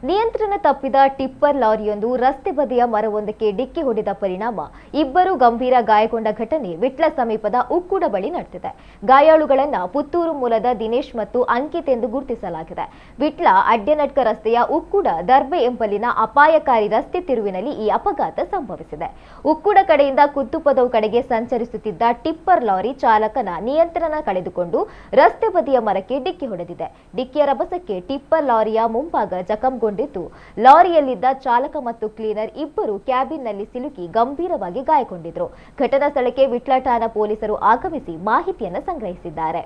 ನಿಯಂತ್ರಣ ತಪ್ಪಿದ ಟಿಪ್ಪರ್ ಲಾರಿಯೊಂದು ರಸ್ತೆ ಬದಿಯ ಮರವೊಂದಕ್ಕೆ ಡಿಕ್ಕಿ ಹೊಡೆದ ಪರಿಣಾಮ ಇಬ್ಬರು ಗಂಭೀರ ಗಾಯಗೊಂಡ ಘಟನೆ ವಿಟ್ಲ ಸಮೀಪದ ಉಕ್ಕುಡ ಬಳಿ ನಡೆದಿದೆ. ಗಾಯಾಳುಗಳನ್ನು ಪುತ್ತೂರು ಮೂಲದ ದಿನೇಶ್ ಮತ್ತು ಅಂಕಿತ್ ಎಂದು ಗುರುತಿಸಲಾಗಿದೆ. ವಿಟ್ಲ ಅಡ್ಯನಟ್ಕ ರಸ್ತೆಯ ಉಕ್ಕುಡ ದರ್ಬೆ ಎಂಬಲ್ಲಿನ ಅಪಾಯಕಾರಿ ರಸ್ತೆ ತಿರುವಿನಲ್ಲಿ ಈ ಅಪಘಾತ ಸಂಭವಿಸಿದೆ. ಉಕ್ಕುಡ ಕಡೆಯಿಂದ ಕುತ್ತುಪದವು ಕಡೆಗೆ ಸಂಚರಿಸುತ್ತಿದ್ದ ಟಿಪ್ಪರ್ ಲಾರಿ ಚಾಲಕನ ನಿಯಂತ್ರಣ ಕಳೆದುಕೊಂಡು ರಸ್ತೆ ಬದಿಯ ಮರಕ್ಕೆ ಡಿಕ್ಕಿ ಹೊಡೆದಿದೆ. ಡಿಕ್ಕಿಯ ರಭಸಕ್ಕೆ ಟಿಪ್ಪರ್ ಲಾರಿಯ ಮುಂಭಾಗ ಜಖಂಗೊಂಡಿದ್ದು, ಲಾರಿಯಲ್ಲಿದ್ದ ಚಾಲಕ ಮತ್ತು ಕ್ಲೀನರ್ ಇಬ್ಬರು ಕ್ಯಾಬಿನ್ನಲ್ಲಿ ಸಿಲುಕಿ ಗಂಭೀರವಾಗಿ ಗಾಯಗೊಂಡಿದ್ರು. ಘಟನಾ ಸ್ಥಳಕ್ಕೆ ವಿಟ್ಲ ಠಾಣಾ ಪೊಲೀಸರು ಆಗಮಿಸಿ ಮಾಹಿತಿಯನ್ನು ಸಂಗ್ರಹಿಸಿದ್ದಾರೆ.